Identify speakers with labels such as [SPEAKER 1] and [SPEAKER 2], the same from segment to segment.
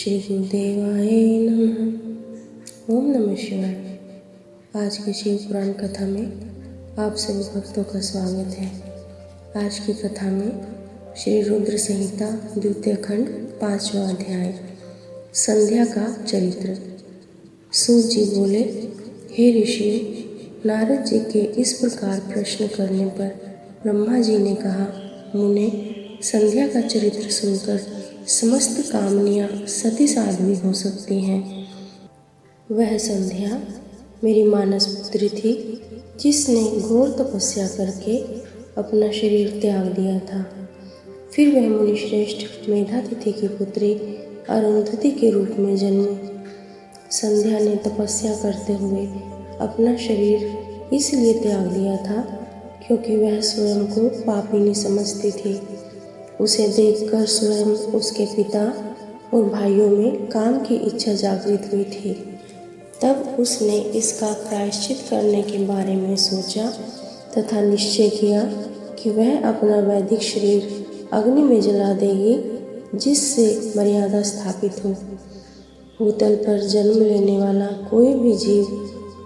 [SPEAKER 1] श्री गुरुदेवाय नमः। ओम नमः शिवाय। आज की शिव पुराण कथा में आप सभी भक्तों का स्वागत है। आज की कथा में श्री रुद्र संहिता द्वितीय खंड 5वां अध्याय संध्या का चरित्र। सूत जी बोले, हे ऋषि, नारद जी के इस प्रकार प्रश्न करने पर ब्रह्मा जी ने कहा, मुने, संध्या का चरित्र सुनकर समस्त कामनियाँ सती साध्वी हो सकती हैं। वह संध्या मेरी मानस पुत्री थी, जिसने घोर तपस्या करके अपना शरीर त्याग दिया था। फिर वह मुनिश्रेष्ठ मेधातिथि की पुत्री अरुंधति के रूप में जन्मी। संध्या ने तपस्या करते हुए अपना शरीर इसलिए त्याग दिया था क्योंकि वह स्वयं को पापिनी समझती थी। उसे देखकर स्वयं उसके पिता और भाइयों में काम की इच्छा जागृत हुई थी। तब उसने इसका प्रायश्चित करने के बारे में सोचा तथा निश्चय किया कि वह अपना वैदिक शरीर अग्नि में जला देगी, जिससे मर्यादा स्थापित हो। भूतल पर जन्म लेने वाला कोई भी जीव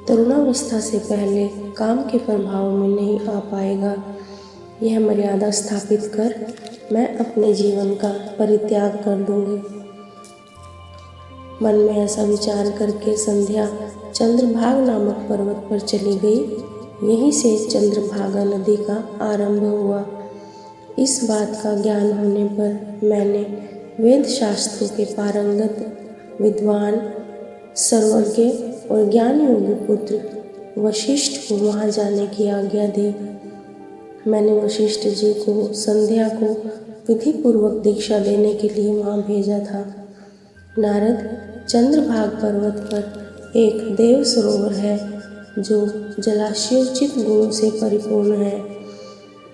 [SPEAKER 1] तरुणावस्था से पहले काम के प्रभाव में नहीं आ पाएगा। यह मर्यादा स्थापित कर मैं अपने जीवन का परित्याग कर दूंगी। मन में ऐसा विचार करके संध्या चंद्रभागा नामक पर्वत पर चली गई। यहीं से चंद्रभागा नदी का आरंभ हुआ। इस बात का ज्ञान होने पर मैंने वेद शास्त्रों के पारंगत विद्वान, सर्वज्ञ और ज्ञान योगी पुत्र वशिष्ठ को वहाँ जाने की आज्ञा दी। मैंने वशिष्ठ जी को संध्या को विधि पूर्वक दीक्षा देने के लिए वहाँ भेजा था। नारद, चंद्रभाग पर्वत पर एक देव सरोवर है जो जलाशयोचित गुणों से परिपूर्ण है।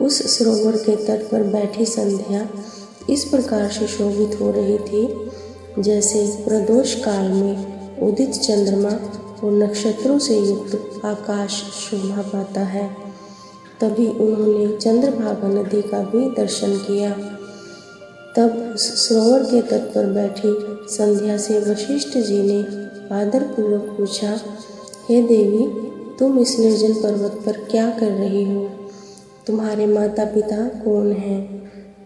[SPEAKER 1] उस सरोवर के तट पर बैठी संध्या इस प्रकार से शोभित हो रही थी जैसे प्रदोष काल में उदित चंद्रमा और नक्षत्रों से युक्त आकाश शोभा पाता है। तभी उन्होंने चंद्रभागा नदी का भी दर्शन किया। तब उस सरोवर के तट पर बैठी संध्या से वशिष्ठ जी ने आदरपूर्वक पूछा, हे देवी, तुम इस निर्जन पर्वत पर क्या कर रही हो? तुम्हारे माता पिता कौन हैं?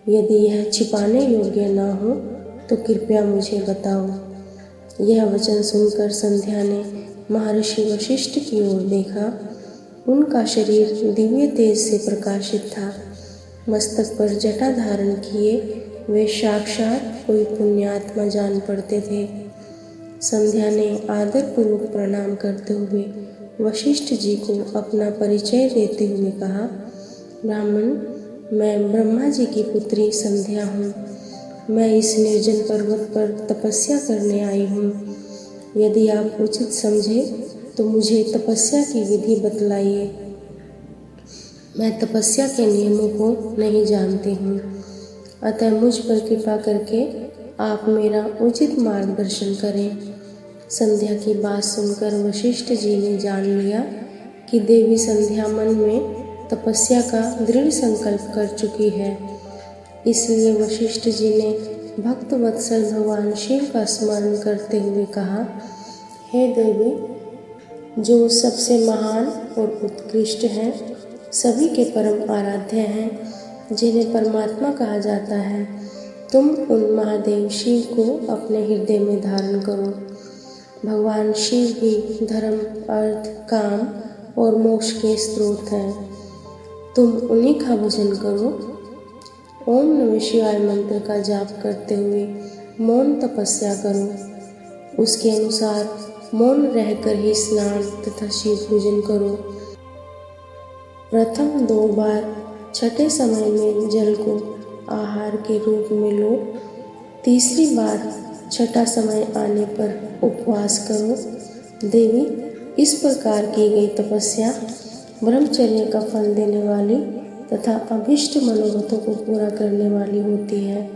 [SPEAKER 1] यदि यह छिपाने योग्य न हो तो कृपया मुझे बताओ। यह वचन सुनकर संध्या ने महर्षि वशिष्ठ की ओर देखा। उनका शरीर दिव्य तेज से प्रकाशित था। मस्तक पर जटा धारण किए वे साक्षात कोई पुण्यात्मा जान पड़ते थे। संध्या ने आदरपूर्वक प्रणाम करते हुए वशिष्ठ जी को अपना परिचय देते हुए कहा, ब्राह्मण, मैं ब्रह्मा जी की पुत्री संध्या हूँ। मैं इस निर्जन पर्वत पर तपस्या करने आई हूँ। यदि आप उचित समझे तो मुझे तपस्या की विधि बतलाइए। मैं तपस्या के नियमों को नहीं जानती हूँ, अतः मुझ पर कृपा करके आप मेरा उचित मार्गदर्शन करें। संध्या की बात सुनकर वशिष्ठ जी ने जान लिया कि देवी संध्या मन में तपस्या का दृढ़ संकल्प कर चुकी है। इसलिए वशिष्ठ जी ने भक्तवत्सल भगवान शिव का स्मरण करते हुए कहा, हे देवी, जो सबसे महान और उत्कृष्ट हैं, सभी के परम आराध्य हैं, जिन्हें परमात्मा कहा जाता है, तुम उन महादेव शिव को अपने हृदय में धारण करो। भगवान शिव ही धर्म, अर्थ, काम और मोक्ष के स्रोत हैं। तुम उन्हीं का भजन करो। ओम नमः शिवाय मंत्र का जाप करते हुए मौन तपस्या करो। उसके अनुसार मौन रहकर ही स्नान तथा शिव पूजन करो। प्रथम 2 बार छठे समय में जल को आहार के रूप में लो। तीसरी बार छठा समय आने पर उपवास करो। देवी, इस प्रकार की गई तपस्या ब्रह्मचर्य का फल देने वाली तथा अभीष्ट मनोरथों को पूरा करने वाली होती है।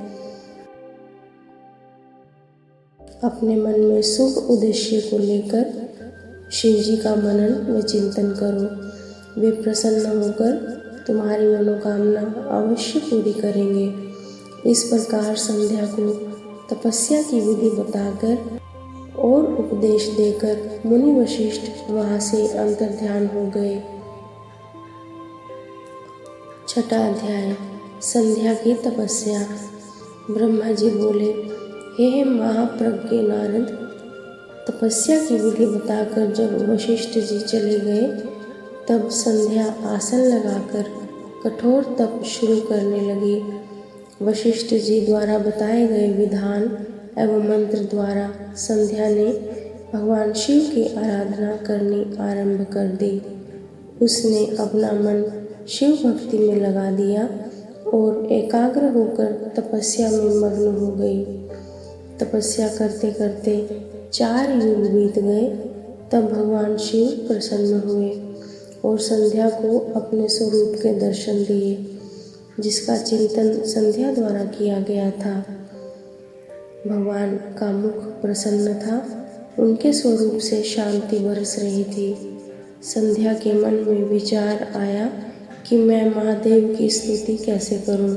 [SPEAKER 1] अपने मन में शुभ उद्देश्य को लेकर शिव जी का मनन व चिंतन करो। वे प्रसन्न होकर तुम्हारी मनोकामना अवश्य पूरी करेंगे। इस प्रकार संध्या को तपस्या की विधि बताकर और उपदेश देकर मुनि वशिष्ठ वहाँ से अंतर्ध्यान हो गए। छठा अध्याय, संध्या की तपस्या। ब्रह्मा जी बोले, हे महाप्रज्ञ नारद, तपस्या की विधि बताकर जब वशिष्ठ जी चले गए तब संध्या आसन लगाकर कठोर तप शुरू करने लगी। वशिष्ठ जी द्वारा बताए गए विधान एवं मंत्र द्वारा संध्या ने भगवान शिव की आराधना करनी आरंभ कर दी। उसने अपना मन शिव भक्ति में लगा दिया और एकाग्र होकर तपस्या में मग्न हो गई। तपस्या करते करते 4 युग बीत गए। तब भगवान शिव प्रसन्न हुए और संध्या को अपने स्वरूप के दर्शन दिए, जिसका चिंतन संध्या द्वारा किया गया था। भगवान का मुख प्रसन्न था, उनके स्वरूप से शांति बरस रही थी। संध्या के मन में विचार आया कि मैं महादेव की स्तुति कैसे करूं।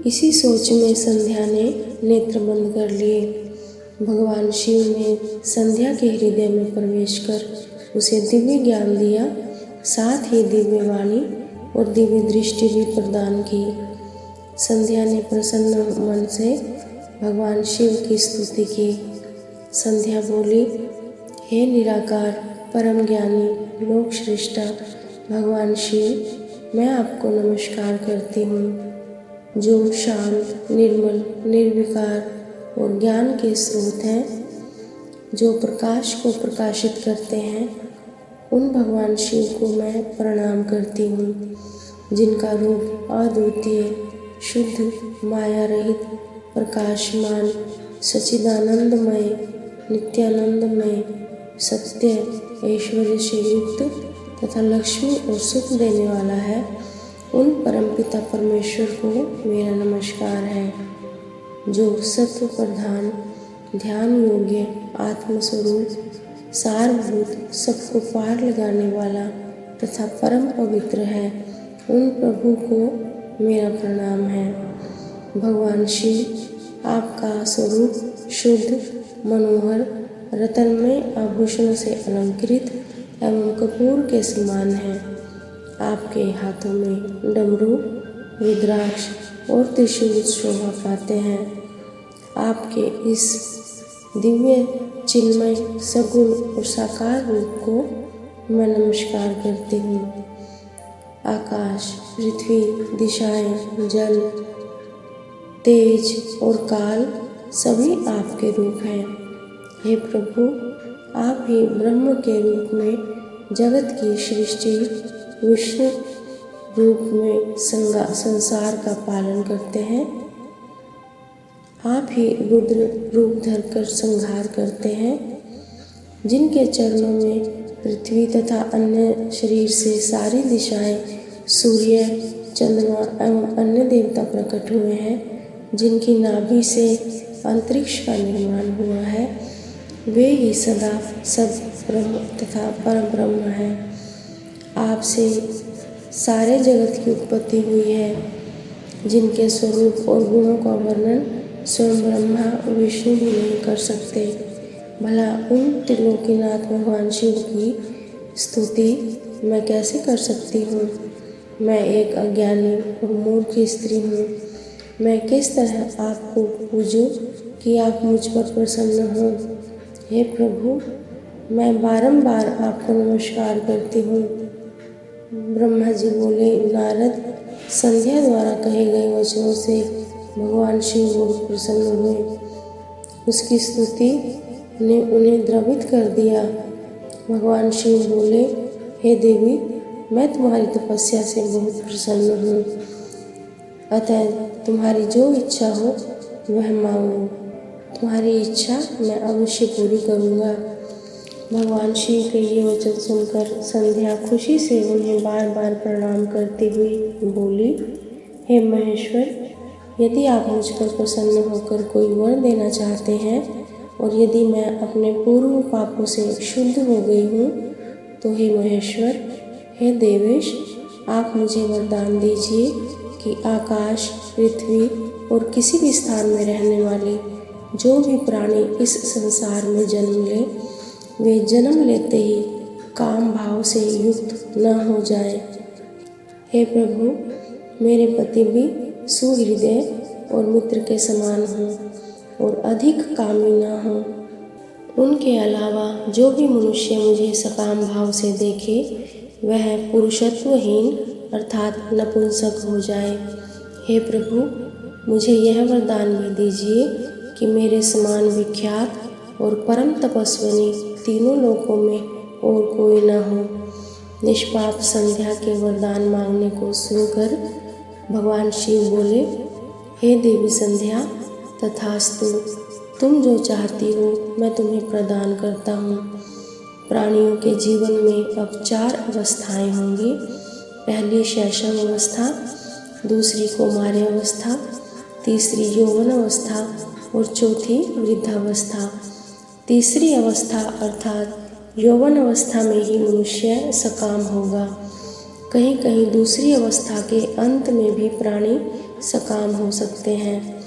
[SPEAKER 1] इसी सोच में संध्या ने नेत्र बंद कर लिए। भगवान शिव ने संध्या के हृदय में प्रवेश कर उसे दिव्य ज्ञान दिया, साथ ही दिव्य वाणी और दिव्य दृष्टि भी प्रदान की। संध्या ने प्रसन्न मन से भगवान शिव की स्तुति की। संध्या बोली, हे निराकार परम ज्ञानी लोक श्रेष्ठा भगवान शिव, मैं आपको नमस्कार करती हूँ, जो शांत, निर्मल, निर्विकार और ज्ञान के स्रोत हैं, जो प्रकाश को प्रकाशित करते हैं। उन भगवान शिव को मैं प्रणाम करती हूँ, जिनका रूप अद्वितीय, शुद्ध, माया रहित, प्रकाशमान, सच्चिदानंदमय, नित्यानंदमय, सत्य, ऐश्वर्य से युक्त तथा लक्ष्मी और सुख देने वाला है। उन परमपिता परमेश्वर को मेरा नमस्कार है, जो सत्व प्रधान, ध्यान योग्य, आत्मस्वरूप, सारभूत, सबको पार लगाने वाला तथा परम पवित्र है। उन प्रभु को मेरा प्रणाम है। भगवान शिव, आपका स्वरूप शुद्ध, मनोहर, रत्नमय आभूषणों से अलंकृत एवं कपूर के समान है। आपके हाथों में डमरू, रुद्राक्ष और त्रिशूल शोभा पाते हैं। आपके इस दिव्य, चिन्मय, सगुण और साकार रूप को मैं नमस्कार करती हूँ। आकाश, पृथ्वी, दिशाएं, जल, तेज और काल सभी आपके रूप हैं। हे प्रभु, आप ही ब्रह्म के रूप में जगत की सृष्टि, विष्णु रूप में संसार का पालन करते हैं। आप ही रुद्र रूप धरकर संहार करते हैं। जिनके चरणों में पृथ्वी तथा अन्य शरीर से सारी दिशाएं, सूर्य, चंद्रमा एवं अन्य देवता प्रकट हुए हैं, जिनकी नाभि से अंतरिक्ष का निर्माण हुआ है, वे ही सदा सब ब्रह्म तथा परम ब्रह्म हैं। आपसे सारे जगत की उत्पत्ति हुई है, जिनके स्वरूप और गुणों का वर्णन स्वयं ब्रह्मा विष्णु भी नहीं कर सकते। भला उन त्रिलोकीनाथ भगवान शिव की स्तुति मैं कैसे कर सकती हूँ? मैं एक अज्ञानी और मूर्ख स्त्री हूँ। मैं किस तरह आपको पूजूं कि आप मुझ पर प्रसन्न हों? हे प्रभु, मैं बारंबार आपको नमस्कार करती हूँ। ब्रह्मा जी बोले, नारद, संध्या द्वारा कहे गए वचनों से भगवान शिव बहुत प्रसन्न हुए। उसकी स्तुति ने उन्हें द्रवित कर दिया। भगवान शिव बोले, हे देवी, मैं तुम्हारी तपस्या से बहुत प्रसन्न हूँ, अतः तुम्हारी जो इच्छा हो वह मांगो। तुम्हारी इच्छा मैं अवश्य पूरी करूँगा। भगवान शिव के ये वचन सुनकर संध्या खुशी से उन्हें बार बार प्रणाम करती हुई बोली, हे महेश्वर, यदि आप मुझ पर प्रसन्न होकर कोई वर देना चाहते हैं और यदि मैं अपने पूर्व पापों से शुद्ध हो गई हूँ, तो हे महेश्वर, हे देवेश, आप मुझे वरदान दीजिए कि आकाश, पृथ्वी, और किसी भी स्थान में रहने वाले जो भी प्राणी इस संसार में जन्म ले, वे जन्म लेते ही काम भाव से युक्त न हो जाए। हे प्रभु, मेरे पति भी सुहृदय और मित्र के समान हों और अधिक कामी न हों। उनके अलावा जो भी मनुष्य मुझे सकाम भाव से देखे, वह पुरुषत्वहीन अर्थात नपुंसक हो जाए। हे प्रभु, मुझे यह वरदान भी दीजिए कि मेरे समान विख्यात और परम तपस्विनी तीनों लोकों में और कोई न हो। निष्पाप संध्या के वरदान मांगने को सुनकर भगवान शिव बोले, हे देवी संध्या, तथास्तु, तुम जो चाहती हो मैं तुम्हें प्रदान करता हूँ। प्राणियों के जीवन में अब 4 अवस्थाएं होंगी। पहली शैशव अवस्था, दूसरी कौमार्य अवस्था, तीसरी यौवन अवस्था और चौथी वृद्धावस्था। तीसरी अवस्था अर्थात यौवन अवस्था में ही मनुष्य सकाम होगा। कहीं कहीं दूसरी अवस्था के अंत में भी प्राणी सकाम हो सकते हैं।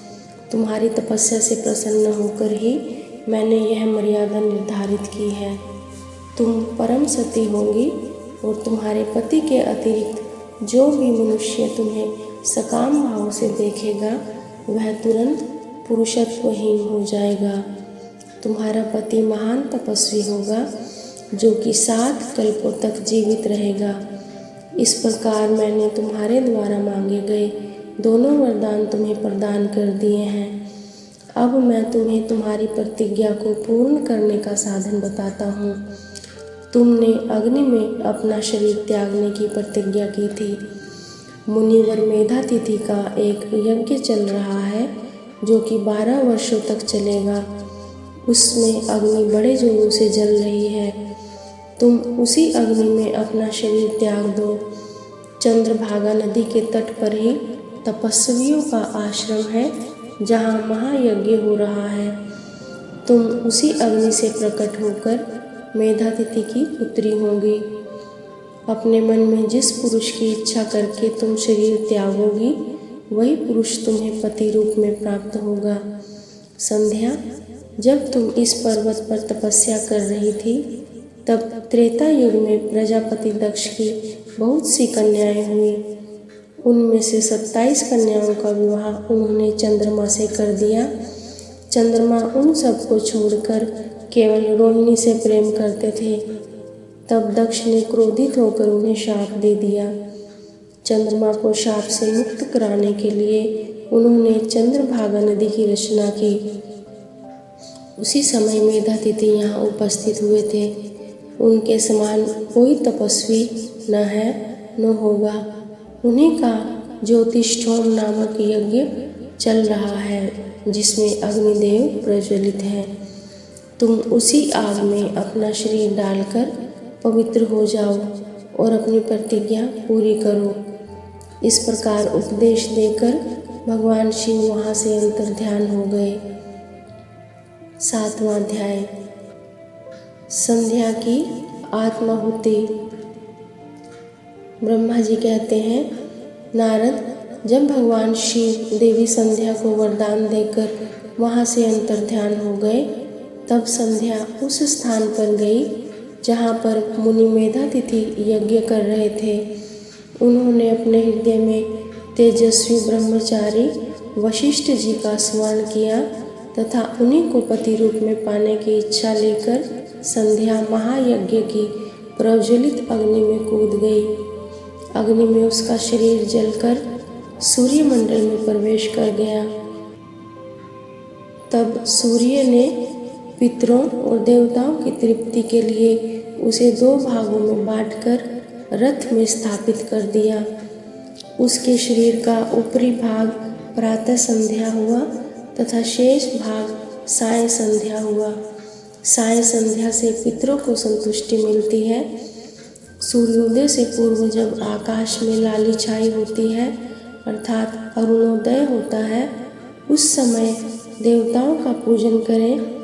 [SPEAKER 1] तुम्हारी तपस्या से प्रसन्न होकर ही मैंने यह मर्यादा निर्धारित की है। तुम परम सती होंगी और तुम्हारे पति के अतिरिक्त जो भी मनुष्य तुम्हें सकाम भाव से देखेगा, वह तुरंत पुरुषत्वहीन हो जाएगा। तुम्हारा पति महान तपस्वी होगा जो कि 7 कल्पों तक जीवित रहेगा। इस प्रकार मैंने तुम्हारे द्वारा मांगे गए दोनों वरदान तुम्हें प्रदान कर दिए हैं। अब मैं तुम्हें तुम्हारी प्रतिज्ञा को पूर्ण करने का साधन बताता हूँ। तुमने अग्नि में अपना शरीर त्यागने की प्रतिज्ञा की थी। मुनिवर मेधातिथि का एक यज्ञ चल रहा है जो कि 12 वर्षों तक चलेगा। उसमें अग्नि बड़े जोरों से जल रही है। तुम उसी अग्नि में अपना शरीर त्याग दो। चंद्रभागा नदी के तट पर ही तपस्वियों का आश्रम है जहाँ महायज्ञ हो रहा है। तुम उसी अग्नि से प्रकट होकर मेधातिथि की पुत्री होगी। अपने मन में जिस पुरुष की इच्छा करके तुम शरीर त्यागोगी, वही पुरुष तुम्हें पति रूप में प्राप्त होगा। संध्या, जब तुम इस पर्वत पर तपस्या कर रही थी, तब त्रेता युग में प्रजापति दक्ष की बहुत सी कन्याएं हुई। उनमें से 27 कन्याओं का विवाह उन्होंने चंद्रमा से कर दिया। चंद्रमा उन सबको छोड़कर केवल रोहिणी से प्रेम करते थे। तब दक्ष ने क्रोधित होकर उन्हें शाप दे दिया। चंद्रमा को शाप से मुक्त कराने के लिए उन्होंने चंद्रभागा नदी की रचना की। उसी समय मेधातिथि यहाँ उपस्थित हुए थे। उनके समान कोई तपस्वी न है न होगा। उन्हीं का ज्योतिष्ठोम नामक यज्ञ चल रहा है जिसमें अग्निदेव प्रज्वलित हैं। तुम उसी आग में अपना शरीर डालकर पवित्र हो जाओ और अपनी प्रतिज्ञा पूरी करो। इस प्रकार उपदेश देकर भगवान शिव वहाँ से अंतर्ध्यान हो गए। 7वां अध्याय, संध्या की आत्माहुति। ब्रह्मा जी कहते हैं, नारद, जब भगवान शिव देवी संध्या को वरदान देकर वहाँ से अंतर्ध्यान हो गए, तब संध्या उस स्थान पर गई जहाँ पर मुनि मेधातिथि यज्ञ कर रहे थे। उन्होंने अपने हृदय में तेजस्वी ब्रह्मचारी वशिष्ठ जी का स्मरण किया तथा उन्हीं को पति रूप में पाने की इच्छा लेकर संध्या महायज्ञ की प्रज्वलित अग्नि में कूद गई। अग्नि में उसका शरीर जलकर सूर्यमंडल में प्रवेश कर गया। तब सूर्य ने पितरों और देवताओं की तृप्ति के लिए उसे 2 भागों में बांटकर रथ में स्थापित कर दिया। उसके शरीर का ऊपरी भाग प्रातः संध्या हुआ तथा शेष भाग साय संध्या हुआ। साय संध्या से पितरों को संतुष्टि मिलती है। सूर्योदय से पूर्व जब आकाश में लाली छाई होती है अर्थात अरुणोदय होता है, उस समय देवताओं का पूजन करें।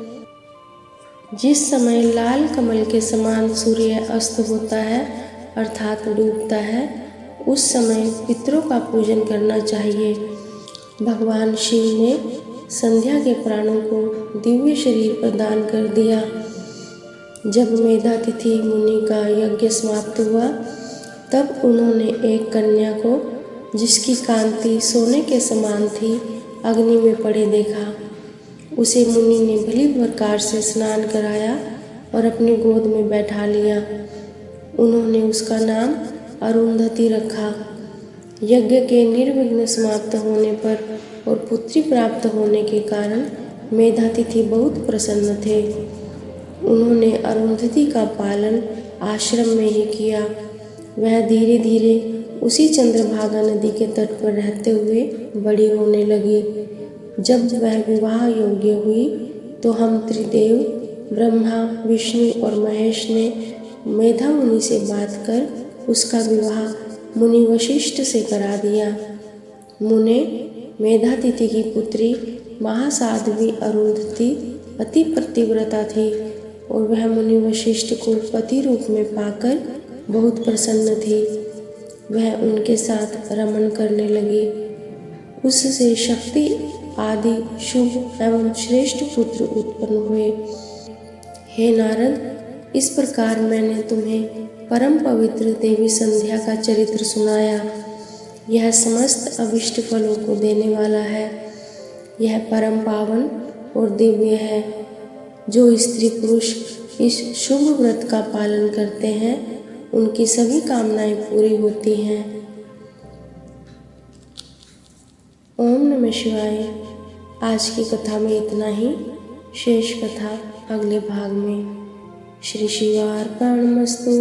[SPEAKER 1] जिस समय लाल कमल के समान सूर्य अस्त होता है अर्थात डूबता है, उस समय पितरों का पूजन करना चाहिए। भगवान शिव ने संध्या के प्राणों को दिव्य शरीर प्रदान कर दिया। जब मेधातिथि मुनि का यज्ञ समाप्त हुआ तब उन्होंने एक कन्या को, जिसकी कांति सोने के समान थी, अग्नि में पड़े देखा। उसे मुनि ने भली प्रकार से स्नान कराया और अपनी गोद में बैठा लिया। उन्होंने उसका नाम अरुंधति रखा। यज्ञ के निर्विघ्न समाप्त होने पर और पुत्री प्राप्त होने के कारण मेधातिथि बहुत प्रसन्न थे। उन्होंने अरुंधति का पालन आश्रम में ही किया। वह धीरे धीरे उसी चंद्रभागा नदी के तट पर रहते हुए बड़ी होने लगी। जब वह विवाह योग्य हुई तो हम त्रिदेव ब्रह्मा, विष्णु और महेश ने मेधा मुनि से बात कर उसका विवाह मुनि वशिष्ठ से करा दिया। मुने मेधातिथि की पुत्री महासाध्वी अरुंधति अति पतिव्रता थी और वह मुनि वशिष्ठ को पति रूप में पाकर बहुत प्रसन्न थी। वह उनके साथ रमण करने लगी। उससे शक्ति आदि शुभ एवं श्रेष्ठ पुत्र उत्पन्न हुए। हे नारद, इस प्रकार मैंने तुम्हें परम पवित्र देवी संध्या का चरित्र सुनाया। यह समस्त अभिष्ट फलों को देने वाला है। यह परम पावन और दिव्य है। जो स्त्री पुरुष इस शुभ व्रत का पालन करते हैं उनकी सभी कामनाएं पूरी होती हैं। ओम नमः शिवाय। आज की कथा में इतना ही। शेष कथा अगले भाग में। श्री शिवार्पणमस्तु।